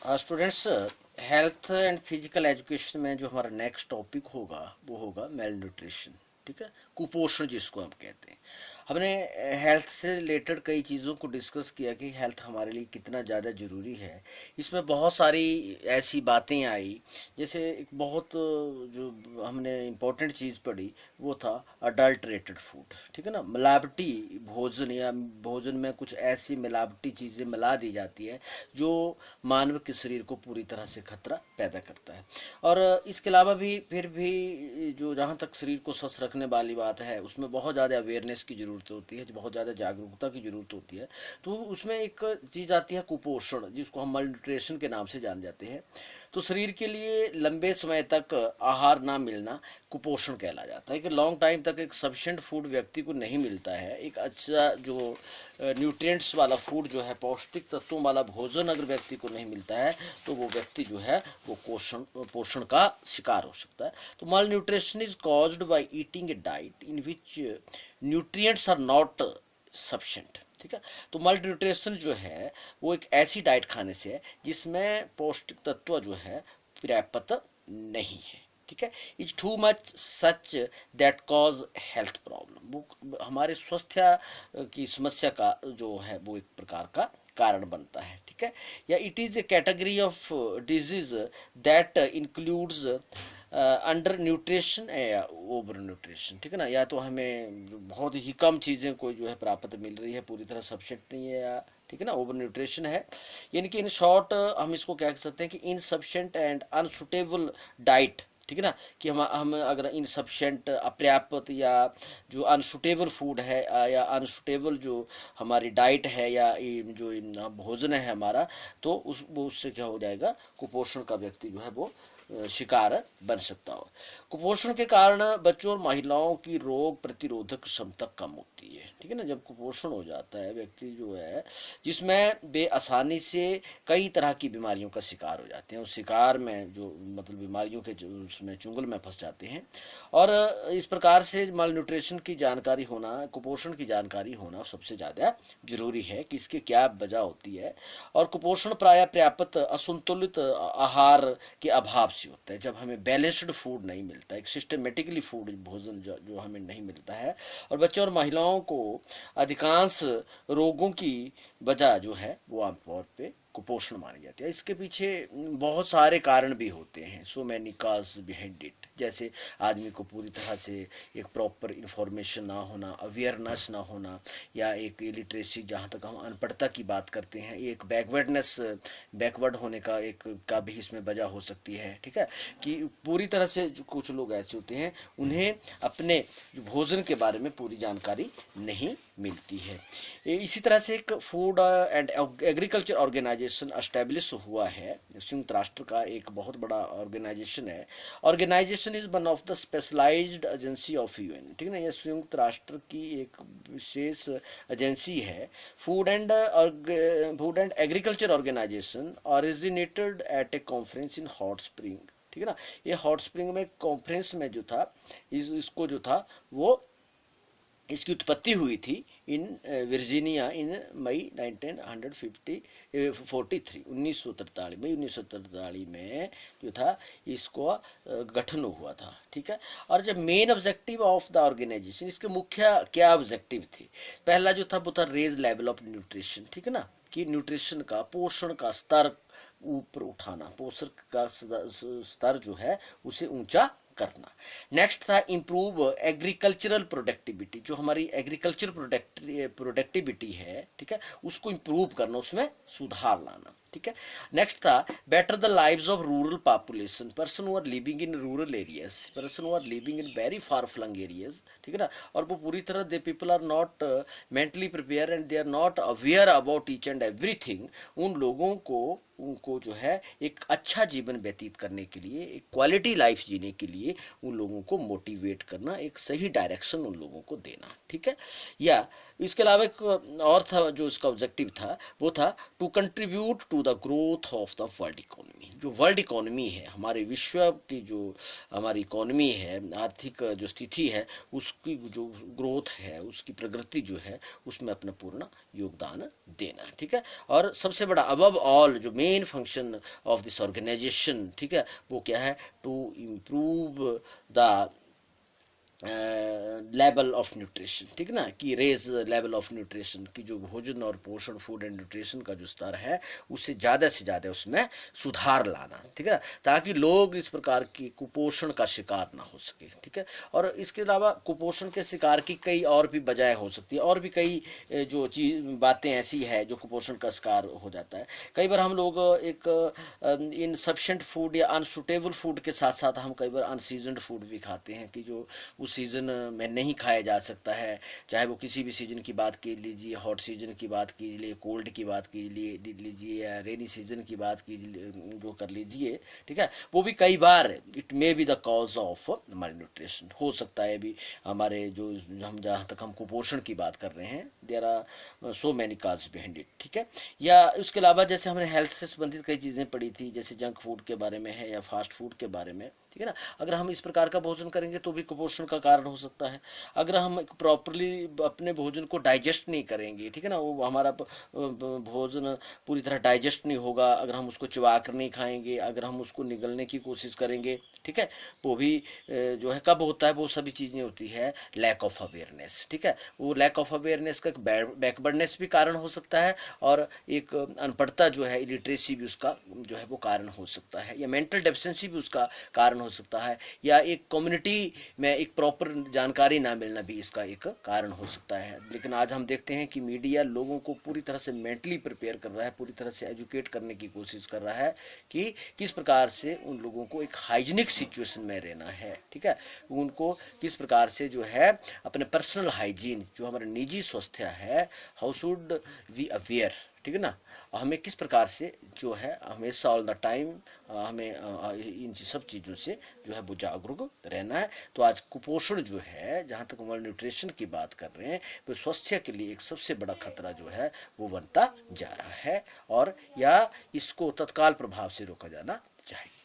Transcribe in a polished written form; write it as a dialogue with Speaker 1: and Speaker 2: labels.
Speaker 1: Students, health and physical education में जो हमारा नेक्स्ट टॉपिक होगा वो होगा मेल न्यूट्रिशन। ठीक है, कुपोषण जिसको हम कहते हैं। हमने हेल्थ से रिलेटेड कई चीज़ों को डिस्कस किया कि हेल्थ हमारे लिए कितना ज़्यादा ज़रूरी है। इसमें बहुत सारी ऐसी बातें आई, जैसे एक बहुत जो हमने इम्पोर्टेंट चीज़ पढ़ी वो था अडल्ट्रेटेड फूड। ठीक है ना, मिलावटी भोजन या भोजन में कुछ ऐसी मिलावटी चीज़ें मिला दी जाती है जो मानव के शरीर को पूरी तरह से खतरा पैदा करता है। और इसके अलावा भी फिर भी जो जहाँ तक शरीर को स्वस्थ रखने वाली बात है उसमें बहुत ज़्यादा अवेयरनेस की ज़रूरत होती है, बहुत ज़्यादा जागरूकता की ज़रूरत होती है। तो उसमें एक चीज़ आती है कुपोषण, जिसको हम मल्न्यूट्रिशन के नाम से जान जाते हैं। तो शरीर के लिए लंबे समय तक आहार ना मिलना कुपोषण कहला जाता है कि लॉन्ग टाइम तक एक सफिशिएंट फूड व्यक्ति को नहीं मिलता है। एक अच्छा जो न्यूट्रिएंट्स वाला फूड जो है, पौष्टिक तत्वों वाला भोजन अगर व्यक्ति को नहीं मिलता है तो वो व्यक्ति जो है वो पोषण का शिकार हो सकता है। तो malnutrition is caused by eating a diet in which nutrients are not sufficient. ठीक है, तो मल्टी न्यूट्रिशन जो है वो एक ऐसी डाइट खाने से है जिसमें पौष्टिक तत्व जो है पर्याप्त नहीं है। ठीक है, is too much such that cause health problem, वो हमारे स्वास्थ्य की समस्या का जो है वो एक प्रकार का कारण बनता है। ठीक है, या it is A category of disease that includes under nutrition या ओवर न्यूट्रिशन। ठीक है ना, या तो हमें बहुत ही कम चीज़ें कोई जो है प्राप्त मिल रही है, पूरी तरह सफिशिएंट नहीं है, या ठीक है ना ओवर न्यूट्रिशन है। यानी कि इन शॉर्ट हम इसको क्या कह सकते हैं कि इनसफिशिएंट एंड अनसुटेबल डाइट। ठीक है ना, कि हम अगर इनसफिशिएंट अपर्याप्त या जो अनसुटेबल फूड है या अनसुटेबल जो हमारी डाइट है या जो भोजन है हमारा, तो उससे क्या हो जाएगा, कुपोषण का व्यक्ति जो है वो शिकार बन सकता हो। कुपोषण के कारण बच्चों और महिलाओं की रोग प्रतिरोधक क्षमता कम होती है। ठीक है ना, जब कुपोषण हो जाता है व्यक्ति जो है, जिसमें वे आसानी से कई तरह की बीमारियों का शिकार हो जाते हैं, उस शिकार में जो मतलब बीमारियों के जो उसमें चुंगल में फंस जाते हैं। और इस प्रकार से माल न्यूट्रिशन की जानकारी होना, कुपोषण की जानकारी होना सबसे ज़्यादा जरूरी है कि इसकी क्या वजह होती है। और कुपोषण प्राय पर्याप्त असंतुलित आहार के अभाव से होता है, जब हमें बैलेंस्ड फूड नहीं मिलता, एक सिस्टमेटिकली फूड भोजन जो हमें नहीं मिलता है। और बच्चों और महिलाओं को अधिकांश रोगों की वजह जो है वो आमतौर पे कुपोषण मानी जाती है। इसके पीछे बहुत सारे कारण भी होते हैं, सो मैनी काज बिहाइंड इट। जैसे आदमी को पूरी तरह से एक प्रॉपर इंफॉर्मेशन ना होना, अवेयरनेस ना होना, या एक इलिटरेसी, जहाँ तक हम अनपढ़ता की बात करते हैं, एक बैकवर्ड होने का एक का भी इसमें वजह हो सकती है। ठीक है, कि पूरी तरह से जो कुछ लोग ऐसे होते हैं उन्हें अपने जो भोजन के बारे में पूरी जानकारी नहीं मिलती है। इसी तरह से एक food and agriculture organisation establish हुआ है, संयुक्त राष्ट्र का एक बहुत बड़ा ऑर्गेनाइजेशन है। Organisation is one of the specialised agency of UN. ठीक है ना, यह संयुक्त राष्ट्र की एक विशेष एजेंसी है। Food and agriculture organisation originated at a conference in Hot Spring. ठीक है ना, ये हॉट स्प्रिंग में कॉन्फ्रेंस में जो था, इसको जो था वो इसकी उत्पत्ति हुई थी इन वर्जीनिया इन मई 1943, 1943 मई 1943 में जो था इसको गठन हुआ था। ठीक है, और जब main objective of the organisation, इसके मुख्य क्या ऑब्जेक्टिव थे, पहला जो था वो था रेज लेवल ऑफ न्यूट्रिशन। ठीक है ना, कि न्यूट्रिशन का, पोषण का स्तर ऊपर उठाना, पोषण का स्तर जो है उसे ऊंचा करना। नेक्स्ट था इम्प्रूव एग्रीकल्चरल प्रोडक्टिविटी, जो हमारी एग्रीकल्चर प्रोडक्टिविटी है, ठीक है, उसको इम्प्रूव करना, उसमें सुधार लाना। ठीक है, नेक्स्ट था better the lives of rural population, person who are living in rural areas, person who are living in very far flung areas. ठीक है ना, और वो पूरी तरह they people are not mentally prepare and they are not aware about each and everything. उन लोगों को उनको जो है एक अच्छा जीवन व्यतीत करने के लिए, एक क्वालिटी लाइफ जीने के लिए उन लोगों को मोटिवेट करना, एक सही डायरेक्शन उन लोगों को देना। ठीक है, या इसके अलावा एक और था जो इसका ऑब्जेक्टिव था, वो था to contribute to the growth of the world economy. Economy, जो वर्ल्ड इकोनॉमी है, हमारे विश्व की जो हमारी इकोनॉमी है, आर्थिक जो स्थिति है, उसकी जो ग्रोथ है, उसकी प्रगति जो है, उसमें अपना पूर्ण योगदान देना, ठीक है। और सबसे बड़ा अबव ऑल जो main function of this organisation, ठीक है, वो क्या है, to improve the level of nutrition, ठीक है ना, कि रेज लेवल ऑफ न्यूट्रिशन, की जो भोजन और पोषण, फूड एंड न्यूट्रिशन का जो स्तर है, उससे ज़्यादा से ज़्यादा उसमें सुधार लाना, ठीक है ना, ताकि लोग इस प्रकार की कुपोषण का शिकार ना हो सके, ठीक है। और इसके अलावा कुपोषण के शिकार की कई और भी वजह हो सकती है, और भी कई जो चीज़ बातें ऐसी है जो कुपोषण का शिकार हो जाता है। कई बार हम लोग एक इनसफिशेंट फूड या अनसुटेबल फूड के साथ साथ हम कई बार अनसीजनड फूड भी खाते हैं, कि जो उस सीज़न में नहीं खाया जा सकता है, चाहे वो किसी भी सीज़न की बात की लीजिए, हॉट सीज़न की बात कीजिए, कोल्ड की बात लीजिए, या रेनी सीज़न की बात कीजिए, जो कर लीजिए, ठीक है, वो भी कई बार it may be the cause of malnutrition हो सकता है। भी हमारे जो हम जहाँ तक हम कुपोषण की बात कर रहे हैं, there are so many cause behind it, ठीक है। या उसके अलावा जैसे हमने हेल्थ से संबंधित कई चीज़ें पढ़ी थी, जैसे जंक फूड के बारे में है या फास्ट फूड के बारे में, ठीक है ना, अगर हम इस प्रकार का भोजन करेंगे तो भी कुपोषण का कारण हो सकता है। अगर हम प्रॉपरली अपने भोजन को डाइजेस्ट नहीं करेंगे, ठीक है ना, वो हमारा भोजन पूरी तरह डाइजेस्ट नहीं होगा, अगर हम उसको चबा कर नहीं खाएंगे, अगर हम उसको निगलने की कोशिश करेंगे, ठीक है, वो भी जो है कब होता है, वो सभी चीज़ें होती है लैक ऑफ अवेयरनेस, ठीक है। वो लैक ऑफ अवेयरनेस का बैकवर्डनेस भी कारण हो सकता है, और एक अनपढ़ता जो है, इलिटरेसी भी उसका जो है वो कारण हो सकता है, या मेंटल डेफिशिएंसी भी उसका कारण हो सकता है, या एक कम्युनिटी में एक प्रॉपर जानकारी ना मिलना भी इसका एक कारण हो सकता है। लेकिन आज हम देखते हैं कि मीडिया लोगों को पूरी तरह से मेंटली प्रिपेयर कर रहा है, पूरी तरह से एजुकेट करने की कोशिश कर रहा है कि किस प्रकार से उन लोगों को एक हाइजीनिक सिचुएशन में रहना है, ठीक है, उनको किस प्रकार से जो है अपने पर्सनल हाइजीन, जो हमारा निजी स्वास्थ्य है, हाउ शुड वी अवेयर, ठीक है ना, हमें किस प्रकार से जो है हमेशा ऑल द टाइम हमें इन सब चीज़ों से जो है वो जागरूक रहना है। तो आज कुपोषण जो है, जहाँ तक माल न्यूट्रिशन की बात कर रहे हैं, वो स्वास्थ्य के लिए एक सबसे बड़ा खतरा जो है वो बनता जा रहा है, और या इसको तत्काल प्रभाव से रोका जाना चाहिए।